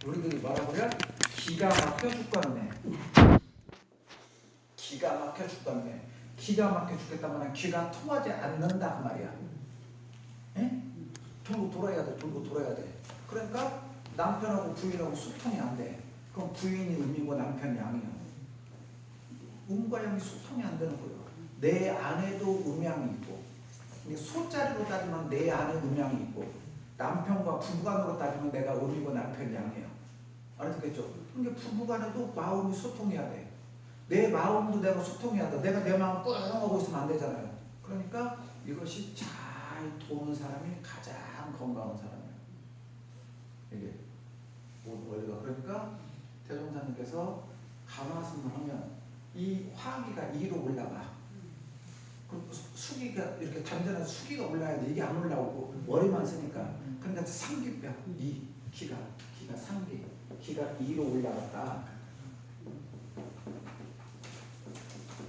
우리들이 뭐라고요? 기가 막혀 죽겠네. 기가 막혀 죽겠네. 기가 막혀 죽겠다면 귀가 통하지 않는다 그 말이야. 에? 돌고 돌아야 돼. 돌고 돌아야 돼. 그러니까 남편하고 부인하고 소통이 안 돼. 그럼 부인이 음이고 남편이 양이야. 음과 양이 소통이 안 되는 거예요. 내 안에도 음양이 있고, 소자리로 따지면 내 안에 음양이 있고, 남편과 부부간으로 따지면 내가 음이고 남편이 양이에요. 알았겠죠? 그러니까 부부간에도 마음이 소통해야 돼. 내 마음도 내가 소통해야 돼. 내가 내 마음 뿡 하고 있으면 안 되잖아요. 그러니까 이것이 잘 도는 사람이 가장 건강한 사람이에요. 이게 원리가. 그러니까 대종사님께서 가마승을 하면 이 화기가 2로 올라가. 그럼 수기가 이렇게 단전해서 수기가 올라야 돼. 이게 안 올라오고 머리만 쓰니까. 그러니까 상기뼈 이 기가 상기 기가 2로 올라갔다.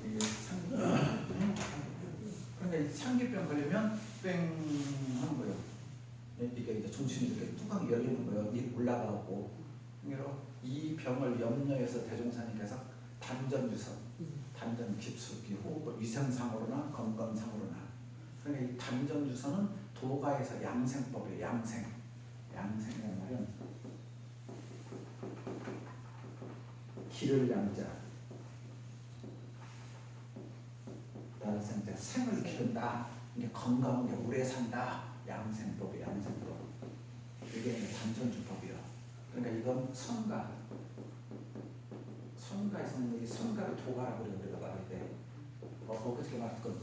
이게 상기뼈. 그러니까 이 상기병 걸리면 뺑 하는 거예요. 이게 이제 정신이 이렇게 뚜껑이 열리는 거예요. 이 올라가고. 그러니까 이 병을 염려해서 대종사님께서 단전주선, 단전 깊숙이 호흡을 위생상으로나 건강상으로나. 그러니까 이 단전주선은 도가에서 양생법이에요. 양생이라는 말은 기를 양자, 나를 생자, 생을 기른다. 이게 건강하게 오래 산다. 양생법이에요. 양생법. 이게 단전주법이에요. 그러니까 이건 성가에서는 이 성가를 도가라고 그래요. 우리가 말할 때 어떻게 말할 건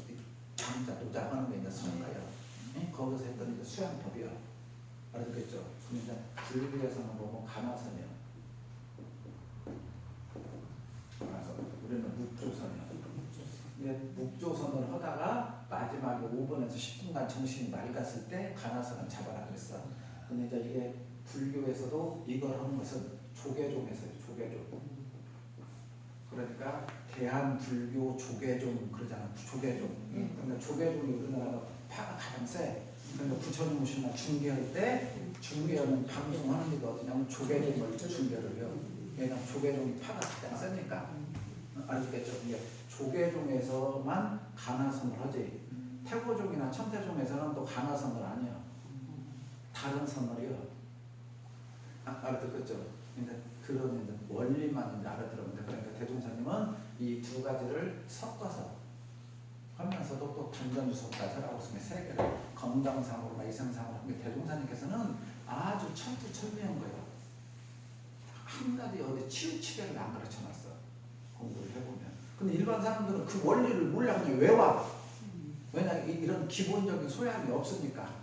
장자 도자 하는 게 이제 성가예요. 거기서 했던 이제 수양법이요. 알았겠죠? 그러니까 불교에서는 보면 가나선이요. 가나선. 우리는 묵조선이요. 묵조선을 하다가 마지막에 5분에서 10분간 정신이 맑았을 때 가나선을 잡아라 그랬어. 근데 이제 이게 불교에서도 이걸 하는 것은 조계종에서요. 조계종. 그러니까 대한불교 조계종 그러잖아. 조계종. 그러니까 조계종이 우리나라가 파가 가장 세. 그러니까 부처님 오시나 중계할 때 중계하는 방송하는 데가 어디냐면 조계종을 중계를 해요. 왜냐면 조계종이 파가 가장 세니까. 알겠죠? 이게 조계종에서만 가나선을 하지. 태고종이나 천태종에서는 또 가나선을 아니야. 다른 선을이요. 알아듣겠죠? 그러니까 그런 이제 원리만 이제 알아들으면 돼. 그러니까 대종사님은 이 두 가지를 섞어서 하면서도 또 단전주석까지 하라고 했으면 세 개를 건강상으로나 이상상으로 하는 게 대종사님께서는 아주 천투천미한 거예요. 한 가지 어디 치우치게를 안 가르쳐놨어. 공부를 해보면. 근데 일반 사람들은 그 원리를 몰라. 그냥 외워. 왜냐 이런 기본적인 소양이 없으니까.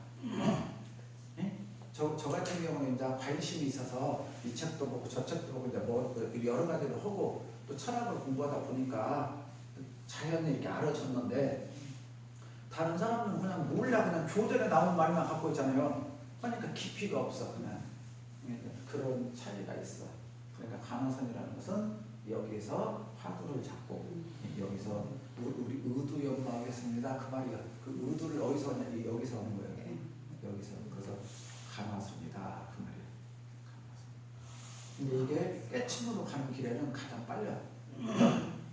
저 같은 경우는 이제 관심이 있어서 이 책도 보고 저 책도 보고 이제 뭐 여러 가지를 하고 또 철학을 공부하다 보니까 자연히 이렇게 알아졌는데 다른 사람들은 그냥 몰라. 그냥 교전에 나온 말만 갖고 있잖아요. 그러니까 깊이가 없어. 그냥 그런 차이가 있어. 그러니까 간호선이라는 것은 여기서 화두를 잡고 여기서 우리 의두 연마하겠습니다. 그 말이야. 그 의두를 어디서 하냐? 여기서 하는 거예요. 여기서. 그래서 가나선이다 그 말이에요. 근데 이게 깨침으로 가는 길에는 가장 빨라.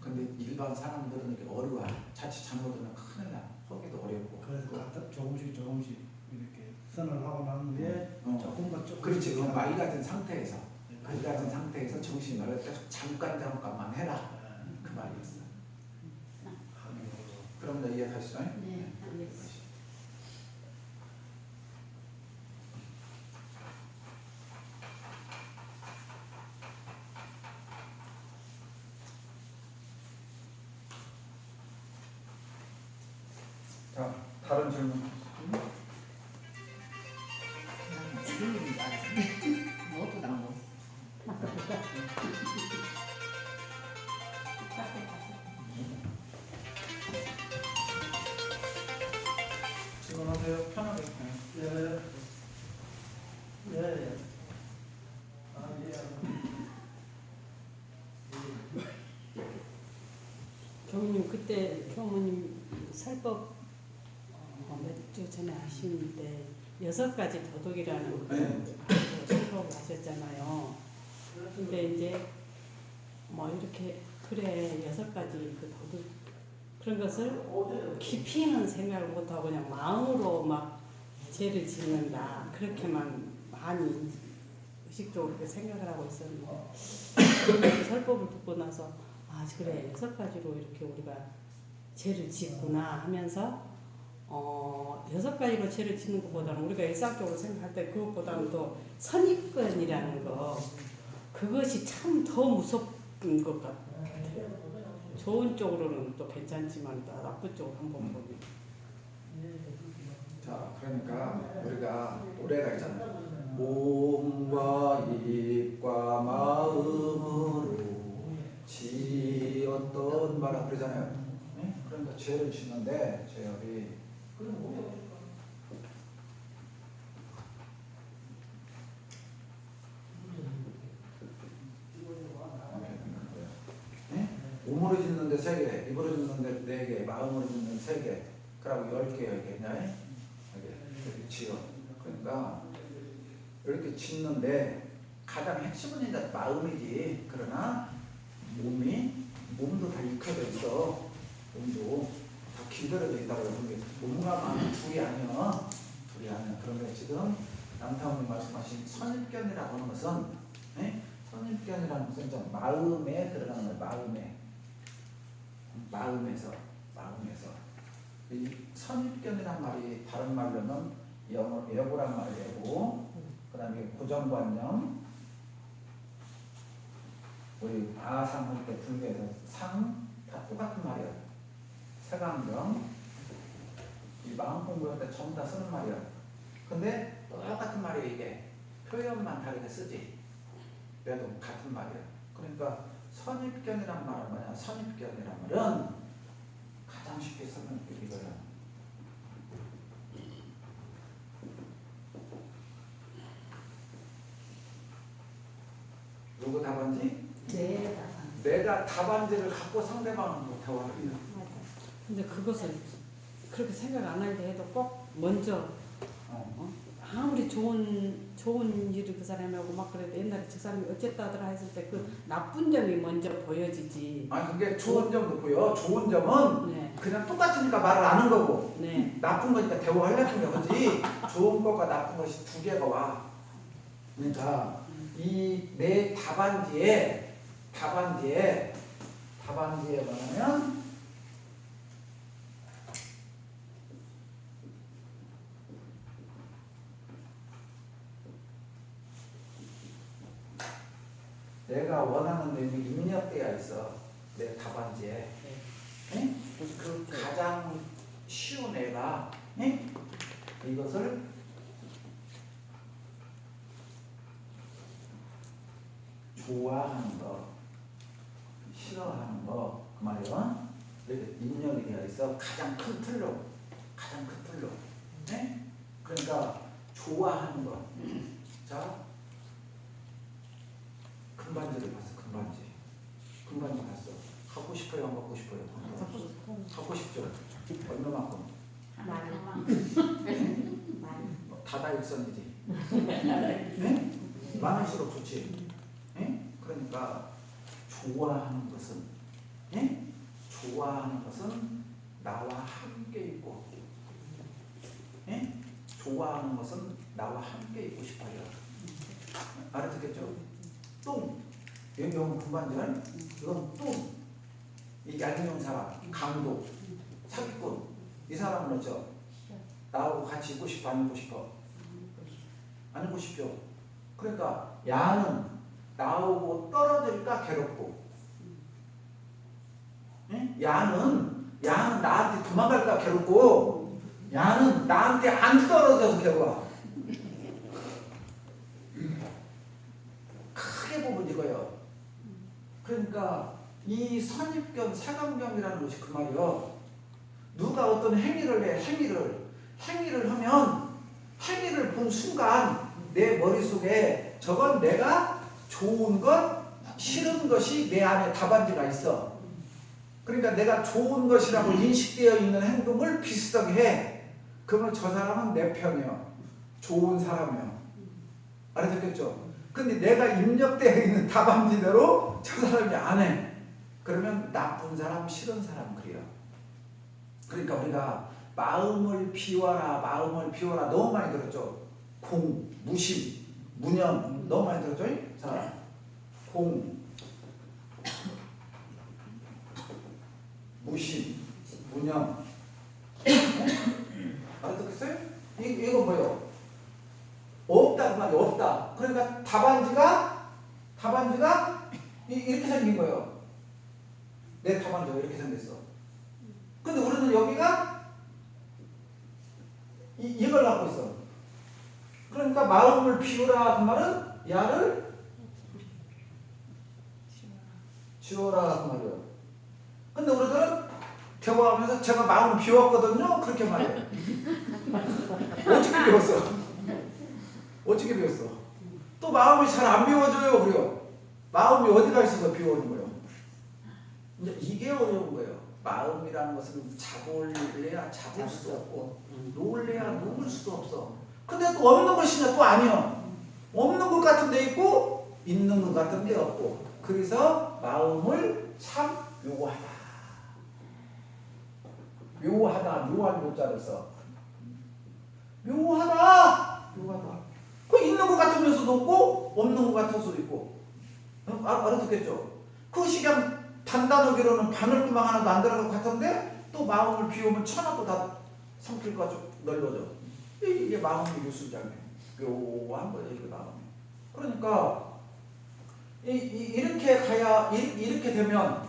근데 일반 사람들은 이렇게 어려워. 자칫 잘못하면 큰일 나. 거기도 어렵고. 그래서 갖다 조금씩 이렇게 선을 하고 난 후에 조금만 그렇지. 그 맑아진 상태에서 맑아진 상태에서 정신이 맑을 때 잠깐만 해라. 그 말이었어. 그럼 이제 이해하시죠? 네, 알겠습니다. 자, 다른 질문. 질문인 줄 알았는데 너도 나온 거. 질문하세요. 편하게. 예. 예. 아, 예. 교무님 그때 교무님 살법 몇 주 전에 하시는데 6가지 도덕이라는 거 네. 살법 살법을 하셨잖아요. 근데 이제 뭐 이렇게 그래 6가지 그 도둑 그런 것을 깊이는 생각을 못하고 그냥 마음으로 막 죄를 짓는다 그렇게만 많이 의식적으로 그렇게 생각을 하고 있었는데 그 설법을 듣고 나서 아 그래 6가지로 이렇게 우리가 죄를 짓구나 하면서 6가지로 죄를 짓는 것보다는 우리가 일상적으로 생각할 때 그것보다는 더 선입견이라는 거 그것이 참 더 무섭은 것 같아요. 좋은 쪽으로는 또 괜찮지만 나쁜 쪽으로 한번 보면 자, 그러니까 우리가 노래가 있잖아요. 몸과 입과 마음으로 지었던 바라 그러잖아요. 네? 그러니까 죄를 짓는데 죄업이 네? 몸으로 짓는데 3개, 입으로 짓는데 4개, 마음으로 짓는 3개, 그러고 10개 이렇게 지어. 그러니까 이렇게 짓는데 가장 핵심은 이제 마음이지. 그러나 몸도 다 익혀져 있어. 몸도 다 길들여져 있다고 그러는데 몸과 마음이 둘이 아니야. 그런데 지금 남타원님 말씀하신 선입견이라고 하는 것은 선입견이라는 것은 이제 마음에 들어가는 거예요. 마음에서 이 선입견이란 말이 다른 말로는 예고란 말이고, 그 다음에 고정관념, 우리 아상할 때 불교에서 상 다 똑같은 말이야. 세강경 이 마음 공부할 때 전부 다 쓰는 말이야. 근데 똑같은 말이야. 이게 표현만 다르게 쓰지. 그래도 같은 말이야. 그러니까 선입견이란 말은 뭐냐? 선입견이란 말은 가장 쉽게 설명드리면 이거야. 누구 답안지? 네. 내가 답안지를 갖고 상대방하고 대화를 해요. 근데 그것을 그렇게 생각 안 하려 해도 꼭 먼저 아무리 좋은 일을 그 사람이 하고 막 그래도 옛날에 저 사람이 어쨌다더라 했을 때 그 나쁜 점이 먼저 보여지지. 아니 그게 좋은 점도 보여. 좋은 점은 네. 그냥 똑같으니까 말을 안 하는 거고, 네. 나쁜 거니까 대화하려는 거지. 좋은 것과 나쁜 것이 두 개가 와. 그러니까 이 내 답안지에 뭐냐면 내가 원하는 내용이 입력되어 있어. 내 답안지에. 네? 그 가장 쉬운 애가 이것을 좋아하는 거, 싫어하는 거, 그 말이야. 이렇게 입력이 되어 있어. 가장 큰 틀로. 네? 그러니까 좋아하는 거. 자, 금반지를 봤어. 금반지 봤어. 갖고 싶어요, 안 갖고 싶어요? 갖고 싶죠. 얼마만큼? 뭐 다다익선이지. 네? 많을수록 좋지. 네? 그러니까 좋아하는 것은 나와 함께 있고, 좋아하는 것은 나와 함께 있고 싶어요. 알아듣겠죠? 똥. 여기 오면 금반지는 이건 똥. 이 얄미운 사람, 강도, 사기꾼. 이 사람은 어쩌? 나하고 같이 있고 싶어, 안 있고 싶어? 안 있고 싶죠. 그러니까 야는 나하고 떨어질까 괴롭고, 야는 나한테 도망갈까 괴롭고, 야는 나한테 안 떨어져서 괴로워. 크게 보면 이거예요. 그러니까 이 선입견, 사감견이라는 것이 그 말이요. 누가 어떤 행위를 해, 행위를 하면 행위를 본 순간 내 머릿속에 저건 내가 좋은 것, 싫은 것이 내 안에 답안지가 있어. 그러니까 내가 좋은 것이라고 인식되어 있는 행동을 비슷하게 해. 그러면 저 사람은 내 편이요. 좋은 사람이요. 알아듣겠죠? 근데 내가 입력되어 있는 답안지대로 저 사람이 안 해. 그러면 나쁜 사람, 싫은 사람 그래요. 그러니까 우리가 마음을 비워라, 마음을 비워라 너무 많이 들었죠. 공, 무심, 무념 너무 많이 들었죠. 자, 공, 무심, 무념. 알아듣겠어요? 이거 뭐예요? 없다 그 말이 없다. 그러니까 답안지가 이렇게 생긴 거예요. 내 답안지가 이렇게 생겼어. 근데 우리는 여기가 이걸 갖고 있어. 그러니까 마음을 비우라 그 말은 야를 지워라 그 말이에요. 근데 우리들은 대화하면서 제가 마음을 비웠거든요. 그렇게 말해요. 어떻게 비웠어? 어떻게 비웠어? 또 마음이 잘 안 비워져요. 그래요. 마음이 어디가 있어서 비워진 거예요? 이제 이게 어려운 거예요. 마음이라는 것은 잡을래야 잡을 수도 없고 놓을래야 놓을 수도 없어. 근데 또 없는 것이냐 또 아니요. 없는 것 같은 데 있고 있는 것 같은 데 없고. 그래서 마음을 참 요구하다. 묘하다. 묘한 묘자를 써. 묘하다. 묘하다. 그 있는 것 같으면서도 없고 없는 것 같아서도 있고. 알아듣겠죠? 그것이 그냥 단단하기로는 바늘구멍 하나도 안 들어갈 것 같은데 또 마음을 비우면 천하도 다 삼킬까 넓어져. 이게 마음의 유술장애. 묘한 거예요. 이게 마음이. 그러니까 이렇게 가야 이렇게 되면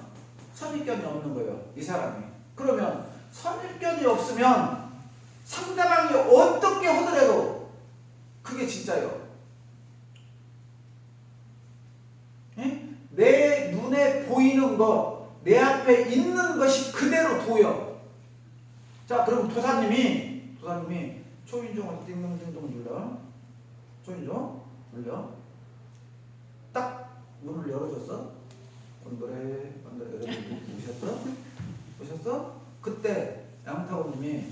선입견이 없는 거예요. 이 사람이. 그러면 선입견이 없으면 상대방이 어떻게 하더라도 그게 진짜예요. 예? 내 눈에 보이는 것, 내 앞에 있는 것이 그대로 보여. 자, 그럼 도사님이 초인종을 띵동띵동 눌러. 초인종 눌려. 딱 문을 열어줬어. 건드레 오셨어? 그때 양타고님이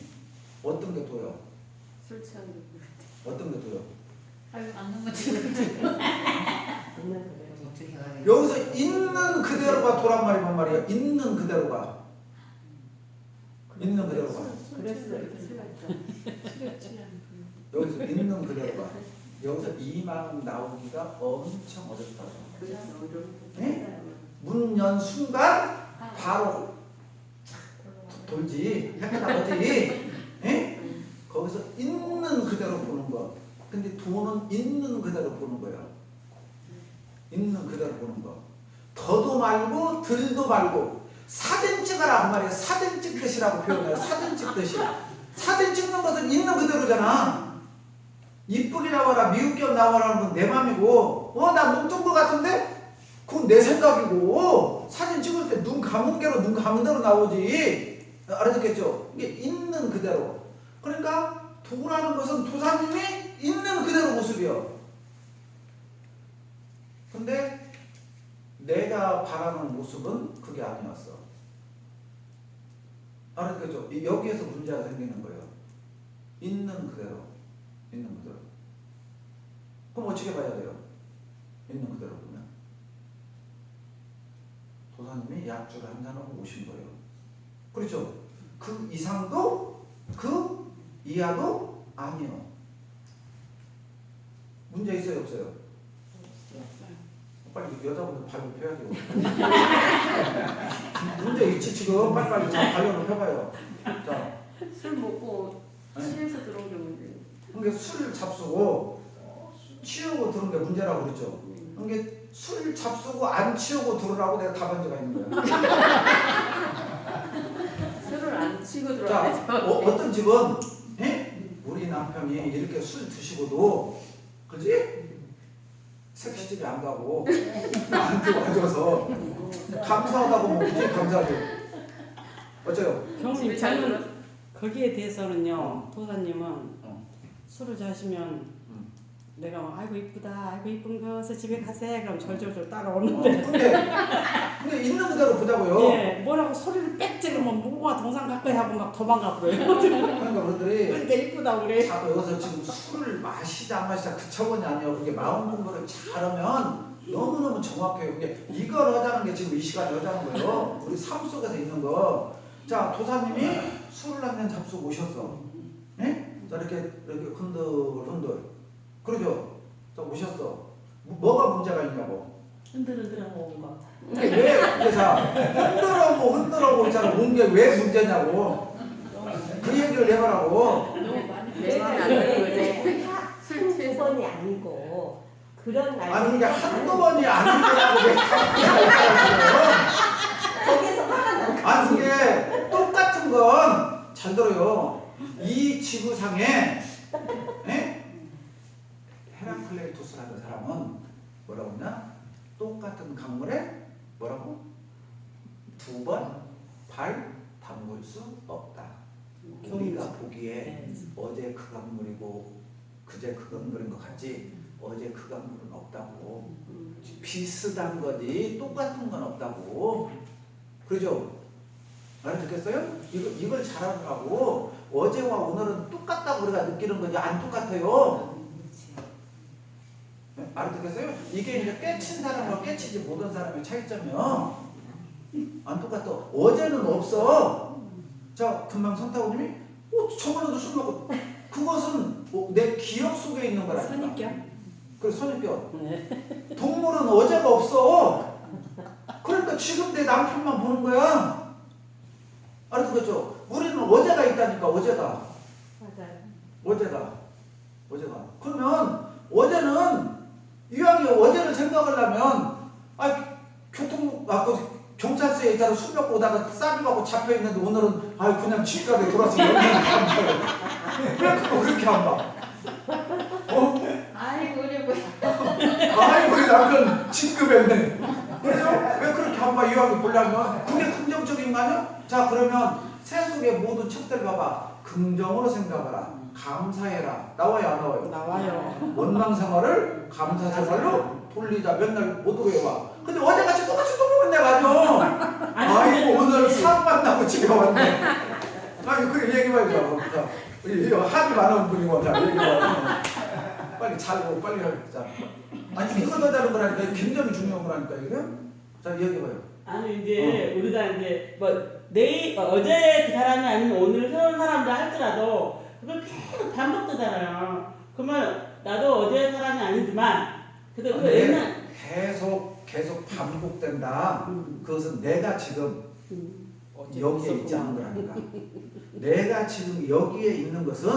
어떤 게 보여? 술 취한 어떤 게 보여? 아유 안 넘어지는 어떻게 가요? 여기서 있는 그대로가 도란 말이 뭔 말이야? 있는 그대로가. 있는 그대로가. 여기서 있는 그대로가. 여기서 이 마음 나오기가 엄청 어렵다고. 네? 문 연 순간 바로 돌지. 헷갈나거지. 예? 거기서 있는 그대로 보는 거. 근데 돈은 있는 그대로 보는 거야. 있는 그대로 보는 거. 더도 말고 덜도 말고 사진 찍어라 그 말이야. 사진 찍듯이라고 표현해요. 사진 찍듯이. 사진 찍는 것은 있는 그대로잖아. 이쁘게 나와라 미흡게 나와라는 건 내 맘이고 나 눈 뜬 거 같은데? 그건 내 생각이고 사진 찍을 때 눈 감은 대로 눈 감은 대로 나오지. 알아듣겠죠? 이게 있는 그대로. 그러니까 도라는 것은 도사님이 있는 그대로 모습이요. 근데 내가 바라는 모습은 그게 아니었어. 알아듣겠죠? 여기에서 문제가 생기는 거예요. 있는 그대로. 있는 그대로. 그럼 어떻게 봐야 돼요? 있는 그대로 보면. 도사님이 약주를 한 잔하고 오신 거예요. 그렇죠? 그 이상도 그 이하도 아니요. 문제 있어요? 없어요? 빨리 여자분들 발로 펴야죠. 문제 있지 지금. 빨리 발로 펴봐요. 자, 술 먹고 취해서 들어온 게 문제. 그러니까 술을 잡수고 치우고 들은 게 문제라고 그랬죠. 그러니까 술 잡수고 안 치우고 들으라고 내가 답안지가 있는 거야. 술을 안 치고 자, 들어와야죠. 어떤 집은 우리 남편이 이렇게 술 드시고도 그지? 섹시집에 안 가고 나한테 와줘서 감사하다고 먹지. 감사하죠. 어째요? 경님 저는 거기에 대해서는요 도사님은 술을 자시면 내가 막 아이고 이쁘다, 아이고 이쁜 거 어서 집에 가세. 그럼 절절절 따라오는데. 근데 있는 그대로 보자고요. 예, 뭐라고 소리를 빽 지르면 무궁화 동상 가까이 하고 막 도망가 버려요. 그러니까 그들이 그러니까 이쁘다 그래. 자꾸 여기서 지금 술을 마시자 안 마시자 그 차원이 아니에요. 그게 마음 공부를 잘하면 너무너무 정확해요. 그게 이걸 하자는 게 지금 이 시간에 하자는 거예요. 우리 삶 속에서 있는 거. 자, 도사님이 술을 한 잔 잡수고 오셨어. 예? 자, 이렇게 흔들. 그러죠? 자, 오셨어. 뭐가 문제가 있냐고. 흔들흔들하고 온 거. 근데 왜, 자, 흔들어고 있잖아. 온 게 왜 문제냐고. 그 얘기를 해보라고. 너무 많이 네. 한두 번이 아니고 그런 날 아니, 이게 한두 번이 아니더라고. 왜 거기에서 화가 나. 아니, 그게 똑같은 건 잘 들어요. 이 지구상에, 예? 헤라클레이토스라는 사람은 뭐라고 했냐? 똑같은 강물에 뭐라고? 두 번 발 담글 수 없다. 우리가 보기에 어제 그 강물이고 그제 그 강물인 것 같지 어제 그 강물은 없다고. 비슷한 거지 똑같은 건 없다고. 그러죠? 알아듣겠어요? 이걸 잘하라고. 어제와 오늘은 똑같다고 우리가 느끼는 거지 안 똑같아요. 네? 알아듣겠어요? 이게 이제 깨친 사람과 깨치지 못한 사람의 차이점이요. 안 똑같아. 어제는 없어. 자, 금방 선타고님이 저번에도 술 먹고 그것은 내 기억 속에 있는 거라니까. 선입견? 그래, 선입견. 네. 동물은 어제가 없어. 그러니까 지금 내 남편만 보는 거야. 알아듣겠죠? 우리는 어제가 있다니까. 어제가. 맞아요. 어제가. 그러면 어제는 이왕에 어제를 생각하려면 그 경찰서에 있다가 술 먹고 오다가 싸움하고 잡혀 있는데 오늘은 그냥 집값에 돌아서 연락을 안 줘요. 왜 그거 그렇게 안 봐? 아이고 우리 뭐 우리 남편 진급했네. 그래서 왜 그렇게 안 봐? 이왕에 보려면 그게 긍정적인 거 아니야? 자, 그러면 세속의 모든 책들 봐봐. 긍정으로 생각하라. 감사해라. 나와요 안 나와요? 나와요. 원망생활을 감사생활로 돌리자. 맨날 못 외워. 근데 어제같이 똑같이 또 먹었네 가죠. 아이고 오늘 사업 만나고 집에 왔네. 그래 얘기해봐야죠. 자, 우리 합이 많은 분이고 자 얘기해봐. 빨리 잘고 빨리 자. 아니 이거 더 다른 거라니까. 굉장히 중요한 거라니까 이게. 자 얘기해봐요. 아니 이제 우리가 이제 어제 그 사람이 아니면 오늘 새로운 사람들 할지라도 그걸 계속 반복되잖아요. 그러면 나도 어제 사람이 아니지만 그래도 그 옛날 계속 반복된다. 그것은 내가 지금 여기에 있지 않은 거라니까. 내가 지금 여기에 있는 것은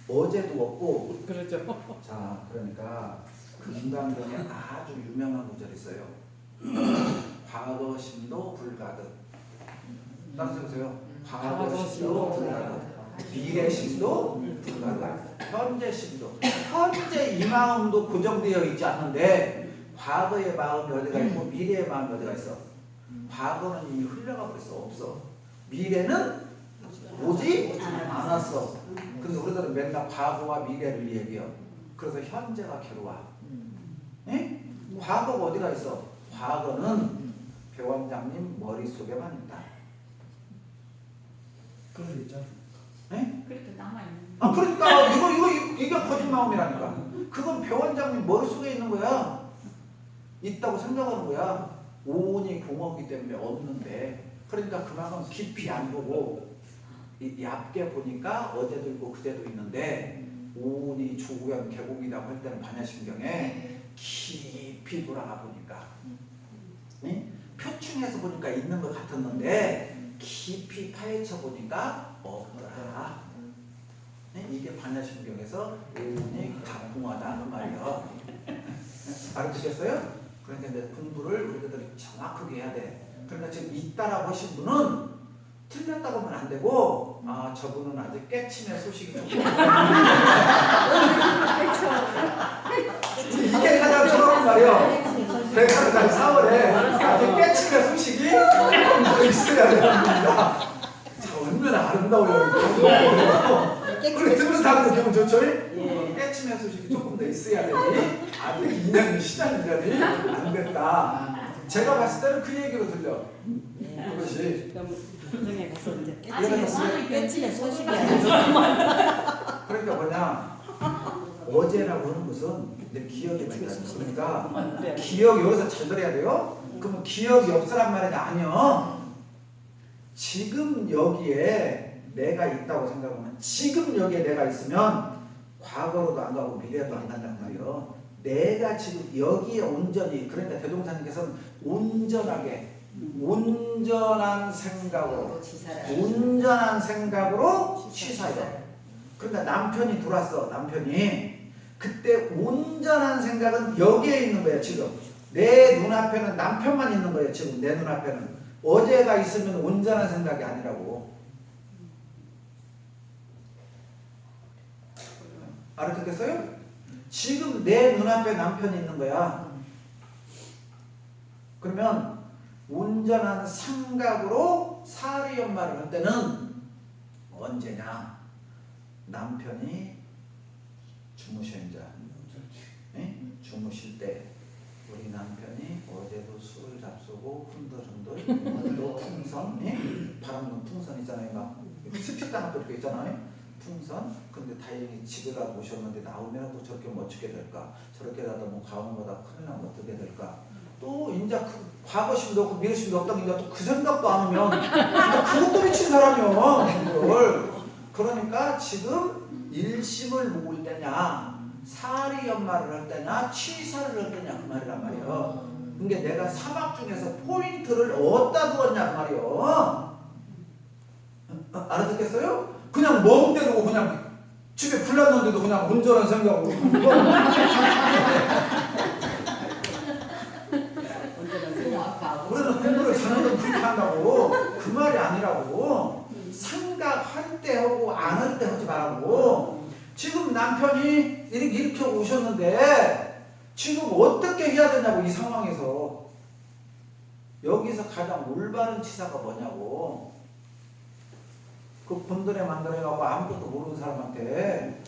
어제도 없고. 그렇죠. 자, 그러니까 금강경에 아주 유명한 구절이 있어요. 과거심도 불가득. 따라서 보세요. 과거심도 불가득. 미래심도 불가득. 현재심도. 현재 이 마음도 고정되어 있지 않는데 과거의 마음이 어디가 있고 미래의 마음이 어디가 있어. 과거는 이미 흘러가 버렸어. 없어. 미래는 오지 않았어. 근데 우리들은 맨날 과거와 미래를 얘기해요. 그래서 현재가 괴로워. 예? 과거가 어디가 있어? 과거는 배원장님 머릿속에만 있다. 그런 거 있잖아. 예? 그렇게 남아있는 그러니까 이게 거짓 마음이라니까. 그건 배원장님 머릿속에 있는 거야. 있다고 생각하는 거야. 오온이 공허기 때문에 없는데. 그러니까 그만큼 깊이 안 보고 얕게 보니까 어제도 있고 그제도 있는데 오온이 조구현 계곡이라고 할 때는 반야심경에 깊이 돌아가 보니까 표층에서 보니까 있는 것 같았는데 깊이 파헤쳐 보니까 없더라. 이게 반야심경에서 오온이 가공하다 그 말이야. 알아두셨어요? 그러니까 이제 공부를 우리들이 정확하게 해야 돼. 그러니까 지금 있다라고 하신 분은 틀렸다고 하면 안 되고 저분은 아직 깨침의 소식이 좀 이게 가장 정확한 말이에요. 내가 날 4월에 아직 깨침의 소식이 조금 더 있어야 됩니다. 자, 얼마나 아름다워요. 그래 듣는 사람도 기분 좋죠? 깨침 깨침의 소식이 조금 더 있어야 되니 아직 2년 시장 2년이 안 됐다. 제가 봤을 때는 그 얘기로 들려. 그것이 그럼 현장에 가서 이제 깨치의 소식이 그러니까 뭐냐 어제라고 하는 것은 내 기억이 많이 나요. 그러니까 기억 여기서 잘 들어야 돼요. 그러면 기억이 없으란 말이냐 아니요. 지금 여기에 내가 있다고 생각하면 지금 여기에 내가 있으면 과거로도 안 가고 미래도 안 간단 말이에요. 내가 지금 여기에 온전히 그러니까 대종사님께서는 온전하게 온전한 생각으로 취사요. 그러니까 남편이 들어왔어. 남편이 그때 온전한 생각은 여기에 있는 거예요. 지금 내 눈앞에는 남편만 있는 거예요. 지금 내 눈앞에는 어제가 있으면 온전한 생각이 아니라고. 알아듣겠어요? 지금 내 눈앞에 남편이 있는 거야. 그러면 온전한 생각으로 사리 연말을 할 때는 언제냐? 남편이 주무셔인자 주무실 때 우리 남편이 어제도 술을 잡수고 흔들흔들 또 풍선 바람은 풍선 있잖아요. 막 스틱당 것도 이렇게 있잖아요. 풍선. 근데 다행히 집에라도 오셨는데 나오면 또 저렇게 멋지게 될까? 저렇게라도 뭐 가운보다 큰일 나면 어떻게 될까? 또 이제 그 과거심도 없고 미래심도 없다고 이제 또 그 생각도 안 하면 그것도 미친 사람이요. 그걸. 그러니까 지금 일심을 모을 때냐 사리 연말을 할 때냐 취사를 할 때냐 그 말이란 말이에요. 그러니까 내가 사막 중에서 포인트를 어디다 두었냐 그 말이에요. 알아듣겠어요? 그냥 멍때리고 그냥 집에 불 났는데도 그냥 온전한 생각으로 우리는 공부를 잘하는 그렇게 한다고 그 말이 아니라고. 생각할 때 하고 안 할 때 하지 말라고. 지금 남편이 이렇게 오셨는데 지금 어떻게 해야 되냐고. 이 상황에서 여기서 가장 올바른 치사가 뭐냐고. 그 본드에 만들어가고 아무것도 모르는 사람한테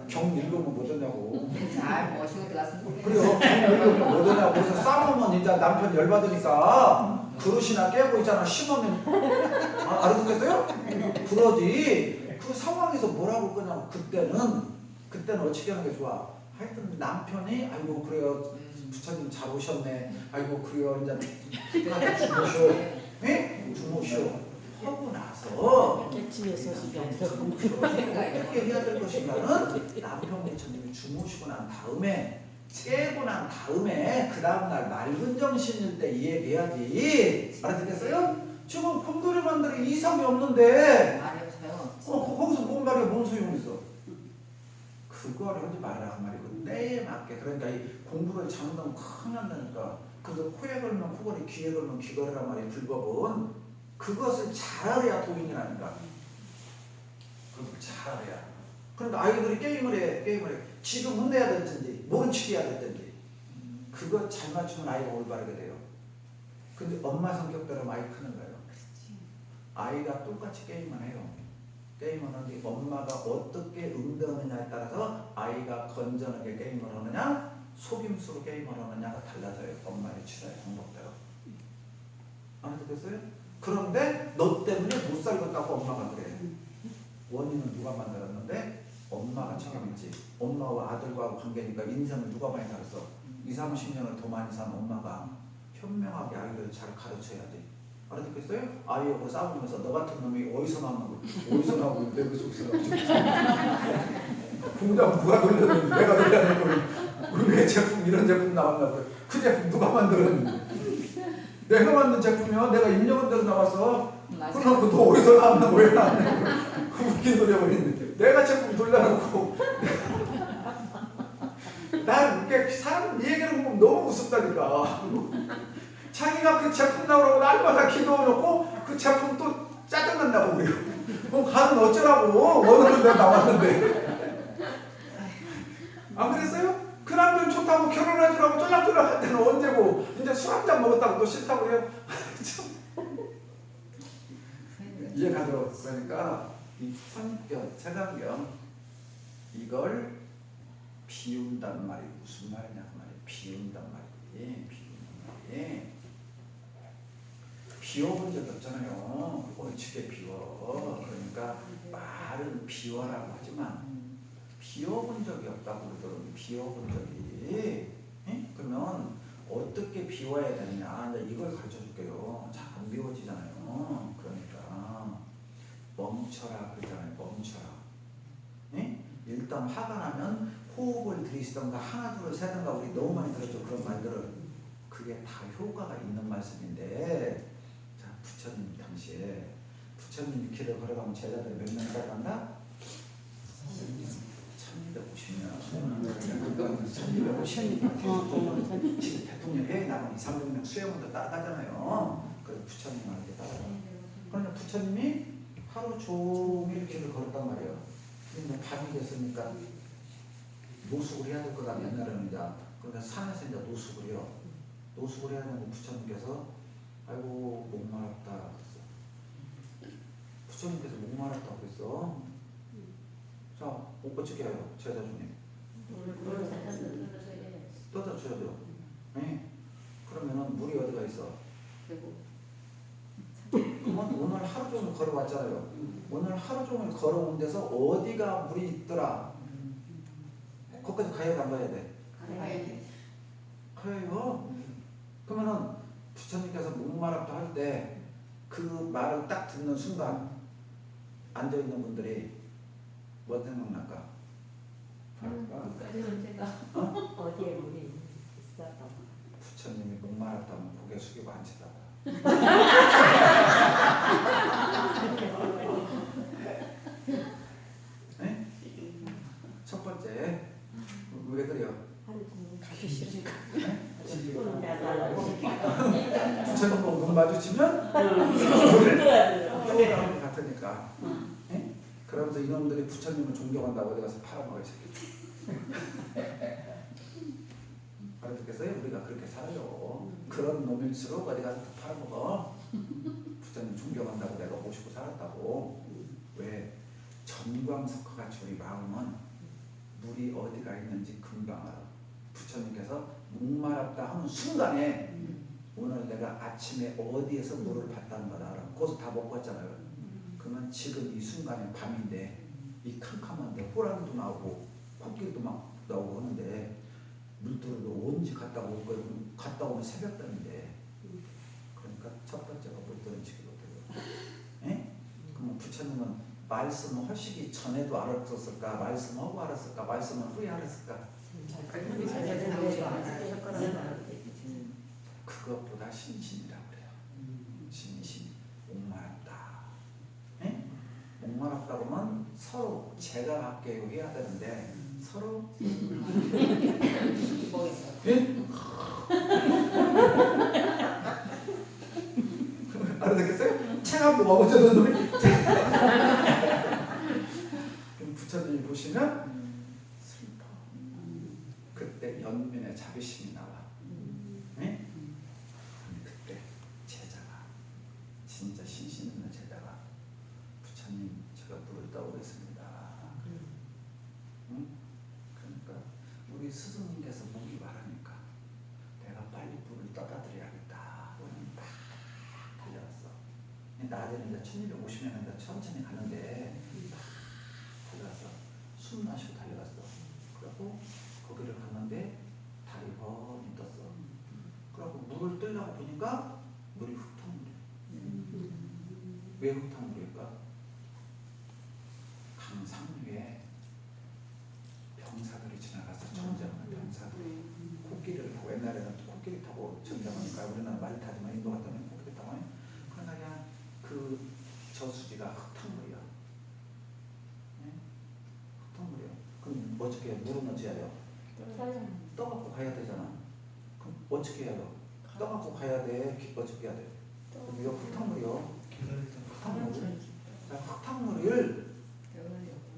경 읽으면 뭐더냐고. 잘 모시고 들어갔습니다. 그래요. 경 읽으면 뭐더냐고. 그래서 싸우면 이제 남편 열받으니까 그릇이나 깨고 있잖아. 심으면 알아듣겠어요? 그러지. 그 상황에서 뭐라고 그러냐고. 그때는 어떻게 하는 게 좋아. 하여튼 남편이 아이고 그래요. 부처님 잘 오셨네. 아이고 그래요. 이제 주무쇼. 주무쇼. 하고 나서 깨치의 소식이 아니라 어떻게 해야 될 것인가는 남편 부처님이 주무시고 난 다음에 깨고 난 다음에 그 다음날 맑은 정신일 때 이 얘기해야지. 알아듣겠어요? 지금 곰돌이만들이 이상이 없는데 말이 없어요. 거기서 뭔 말이야. 뭔 소용이 있어. 그거를 하지 말라 그 말이고 때에 맞게. 그러니까 이 공부를 잘못하면 큰일 난다니까. 그래서 코에 걸면 코걸이 귀에 걸면 귀걸이란 말이에요. 불법은 그것을 잘해야 도인이라니까. 그걸 잘해야. 그러니까 아이들이 게임을 해. 지금 혼내야 될텐지 모른치기 해야 될텐지 그거 잘 맞추면 아이가 올바르게 돼요. 근데 엄마 성격대로 많이 크는 거예요. 아이가 똑같이 게임을 해요. 게임을 하는데 엄마가 어떻게 응대하느냐에 따라서 아이가 건전하게 게임을 하느냐 속임수로 게임을 하느냐가 달라져요. 엄마의 치사의 방법대로. 알아듣겠어요? 그런데 너 때문에 못 살겠다고 엄마가 그래. 원인은 누가 만들었는데? 엄마가 책임있지. 엄마와 아들과 관계니까 인생을 누가 많이 살았어? 20, 30년을 더 많이 산 엄마가 현명하게 아이를 잘 가르쳐야지. 알아듣겠어요? 아이하고 싸우면서 너 같은 놈이 어디서 나오는 어디서 나오고 내 속에서 나오고 공장 누가 돌렸는지 내가 돌렸는지 왜 제품 이런 제품 나왔나 그 제품 누가 만들었는지 내가 만든 제품이면 내가 입력한 대로 나왔어. 그러고 너 어디서 나왔나 왜 나왔냐 웃긴 소리 해버리는데 내가 제품 돌려놓고 난 이렇게 사람 얘기를 보면 너무 우습다니까. 자기가 그 제품 나오라고 날마다 기도해놓고 그 제품 또 짜증난다고 그래요. 그럼 가는 어쩌라고. 원하는 대로 나왔는데. 안 그랬어요? 그 남편 좋다고 결혼해주라고 쫄락쫄락 할 때는 언제고 이제 술 한잔 먹었다고 또 싫다고 그래요. 이해가도록. 그러니까 이 선견, 체감견 이걸 비운단 말이 무슨 말이냐 그 말이야. 비운단 말이지. 비운단 말이. 비워본 적 없잖아요. 어떻게 비워. 그러니까 말은 비워라고 하지만 비워본 적이 없다고 그러더라고요. 비워본 적이. 예? 그러면 어떻게 비워야 되느냐. 이제 이걸 가르쳐 줄게요. 잘 안 비워지잖아요. 그러니까 멈춰라 그러잖아요. 멈춰라. 예? 일단 화가 나면 호흡을 들이시던가 하나 둘 셋던가 우리 너무 많이 들었죠. 그런 말들을. 그게 다 효과가 있는 말씀인데 자 부처님 당시에 부처님 길을 걸어가면 제자들 몇 명 따라간다? 1250명. 지금 대통령 회의 나가면 300명 수행원도 따라가잖아요. 그래서 부처님한테 따라가. 그러면 부처님이 하루 종일 길을 걸었단 말이에요. 근데 밤이 됐으니까 노숙을 해야 될 거다. 옛날에는 이제 그러니까 산에서 이제 노숙을 해요. 노숙을 해야 되는데 부처님께서 아이고 목마랐다 그랬어. 부처님께서 목마랐다고 그랬어. 자 어떻게 해요? 제자 중에 떠다 줘야죠. 네? 그러면은 물이 어디가 있어? 그러면 오늘 하루 종일 걸어왔잖아요. 오늘 하루 종일 걸어온 데서 어디가 물이 있더라? 거기까지 가야 돼, 안 가야 돼? 가야요. 그러면은 부처님께서 목마르다 할 때 그 말을 딱 듣는 순간 앉아 있는 분들이 뭐 생각날까? 어디에 물이 있었던 부처님이 목마르다면 고개 숙이고 앉히다. 네? 첫 번째 왜 그래요? 가기 싫으니까. 부처님 보고 눈 마주치면 그래. 같으니까. 네? 그러면서 이놈들이 부처님을 존경한다고 어디 가서 팔아먹어 이 새끼. 알아듣겠어요? 우리가 그렇게 살아요. 그런 놈일수록 어디 가서 팔아먹어. 부처님 존경한다고 내가 모시고 살았다고. 왜? 전광석화 같이 우리 마음은 물이 어디가 있는지 금방 알아. 부처님께서 목마르다 하는 순간에 오늘 내가 아침에 어디에서 물을 받다는 걸 알아. 거기서 다 먹고 왔잖아요. 그러면 지금 이 순간에 밤인데 이 캄캄한데 호랑이도 나오고 코끼리도 막 나오고 하는데 물들도 언제 갔다 올 거예요? 갔다 오면 새벽밤인데. 그러니까 첫 번째가 물들은 지키거든요. 예? 그러면 부처님은 말씀을 하시기 전에도 알았었을까? 말씀하고 알았을까? 말씀을 후에 알았을까? 그것보다 신신이라고 그래요. 신신, 목마르다. 예? 목마르다 그러면 서로 제가 갈게요 해야 되는데 서로 예? 알아듣겠어요? 체감도 먹어줘도 놈이 그럼 부처님이 보시면 슬퍼. 그때 연민의 자비심이 나와. 네? 그때 제자가 진짜 신신 있는 제자가 부처님 제가 물을 떠오르겠습니다. 응? 그러니까 우리 스승님께서 목이 마르니까 내가 빨리 물을 떠다 드려야겠다. 오늘 막 달려왔어. 낮에는 이제 1250명인데 천천히 가는데 막 달려왔어. 숨 마시고 달려갔어. 그리고 거기를 갔는데 달이 험히 떴어. 그리고 물을 뜨려고 보니까 물이 흙탕물이야. 왜 흙탕물일까? 강상류에 병사들이 지나가서 전쟁하는 병사들이 코끼리를 타고 옛날에는 코끼리 타고 전쟁하니까 우리나라 말 타지만 인도 같으면 코끼리 타고 그러나 그냥 그 저수지가 흙탕물이야. 네? 흙탕물이야. 그럼 어떻게 해요? 물은 어떻게 해요? 떠갖고 가야 되잖아. 그럼 어떻게 해요? 떠갖고 가야 돼? 어떻게 해야 돼? 그럼 이거 흙탕물이요. 흙탕물. 자, 흙탕물을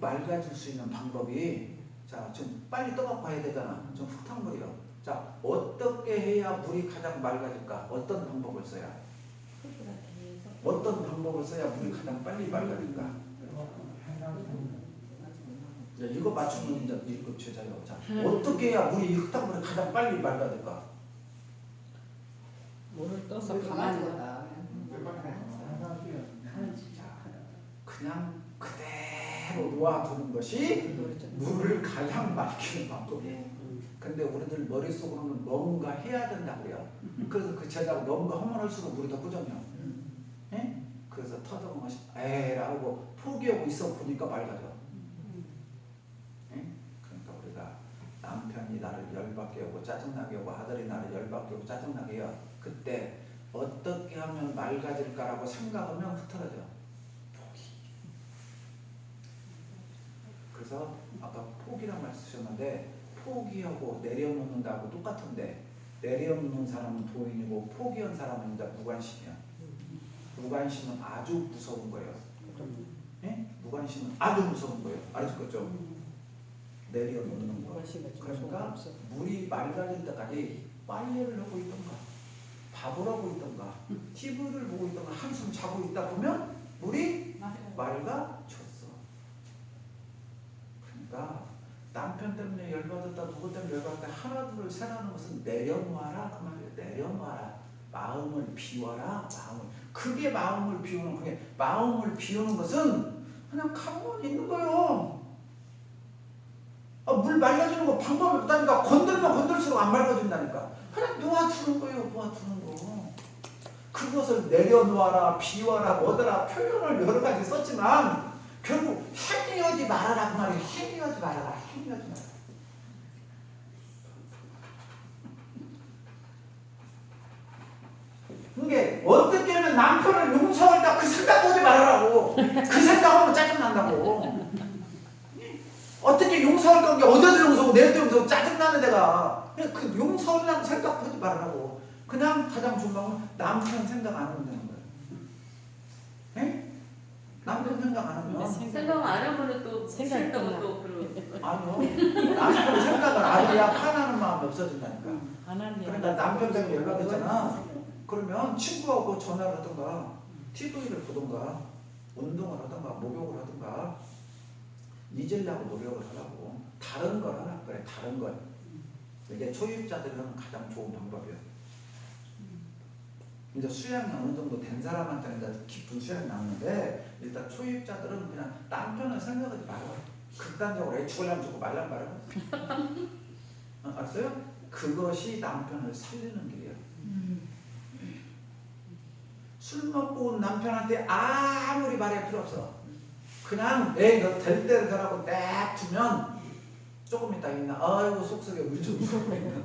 맑아질 수 있는 방법이 자, 좀 빨리 떠갖고 가야 되잖아. 좀 흙탕물이요. 자, 어떻게 해야 물이 가장 맑아질까? 어떤 방법을 써야? 어떤 방법을 써야 물이 가장 빨리 맑아질까? 이제 이거 맞추면 이제 1급 제자예요. 자, 어떻게 해야 물이 이 흙탕물이 가장 빨리 맑아질까? 물을 떠서 그렇게 가만히 가지고 놔. 가. 그냥 그대로 놓아두는 것이 물을 가장 맑히는 방법이에요. 근데 우리들 머릿속으로는 뭔가 해야 된다고요. 그래서 그 제자가 뭔가 하면 할수록 우리 더 꾸정요. 예? 그래서 터득은 에라고 포기하고 있어 보니까 맑아져. 예? 그러니까 우리가 남편이 나를 열받게 하고 짜증나게 하고 아들이 나를 열받게 하고 짜증나게 해요. 그때 어떻게 하면 맑아질까라고 생각하면 흐트러져. 포기. 그래서 아까 포기란 말 쓰셨는데 포기하고 내려놓는다고 똑같은데 내려놓는 사람은 도인이고 포기한 사람은 이제 무관심이야. 무관심은 아주 무서운 거예요. 예? 무관심은 아주 무서운 거예요. 알았겠죠? 내려놓는 거. 그러니까 물이 맑아질 때까지 빨래를 하고 있던가 밥을 하고 있던가 TV를 보고 있던가 한숨 자고 있다 보면 물이 맑아졌어. 그러니까 남편 때문에 열받았다 누구 때문에 열받았다 하나 둘 셋하는 것은 내려놓아라 그 말이에요. 내려놓아라. 마음을 비워라. 마음을. 그게 마음을 비우는 그게 마음을 비우는 것은 그냥 가만히 있는 거예요. 물 맑아지는 거 방법이 없다니까. 건들면 건들수록 안 맑아진다니까. 그냥 놓아두는 거예요. 놓아두는 거. 그것을 내려놓아라 비워라 뭐더라 표현을 여러 가지 썼지만 결국 행위하지 말아라 그 말이에요. 행위하지 말아라. 행위하지 말아라. 이게 어떻게 하면 남편을 용서할까 그 생각도 하지 말아라고. 그 생각하면 짜증난다고. 어떻게 용서할 건게 어제도 용서하고 내일도 용서하고 짜증나는 데가 그 용서하려고 생각하지 말라고. 그냥 가장 좋은 방법은 남편 생각 안 하면 되는 거예요. 예? 남편 생각 안 하면 생각 안 하면 또 생각이 싫다고 또 그러고. 아니요. 남편 생각을 안 해야 화나는 마음이 없어진다니까. 안 하는 그러니까 남편 때문에 열받았잖아. 그러면 친구하고 전화를 하든가 TV를 보든가 운동을 하든가 목욕을 하든가 잊으려고 노력을 하라고. 다른 걸 하라 그래. 다른 걸. 이게 초입자들은 가장 좋은 방법이에요. 이제 수양이 어느 정도 된 사람한테는 이제 깊은 수양이 나오는데 일단 초입자들은 그냥 남편을 생각하지 말아요. 극단적으로 애 죽으려면 죽고 말라면 말아요. 알았어요? 그것이 남편을 살리는 길이에요. 술 먹고 온 남편한테 아무리 말할 필요 없어. 그냥 에이 너 될 대로 되라고 딱 두면 조금 있다 있나 아이고 속속에 물좀 주고 있는.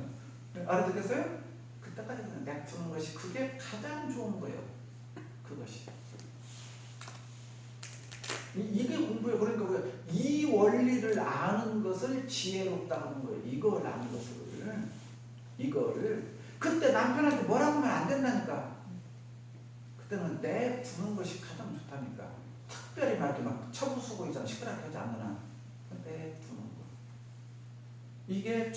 알아듣겠어요? 그때까지 그냥 냅두는 것이 그게 가장 좋은 거예요. 그것이. 이게 공부예요. 그러니까 우리가 이 원리를 아는 것을 지혜롭다 하는 거예요. 이걸 아는 것을. 이거를. 그때 남편한테 뭐라고 하면 안 된다니까. 그때는 내두는 것이 가장 좋다니까. 특별히 막 이렇게 막 처부수고 있잖아. 시끄럽게 하지 않는 한. 내두는 거. 이게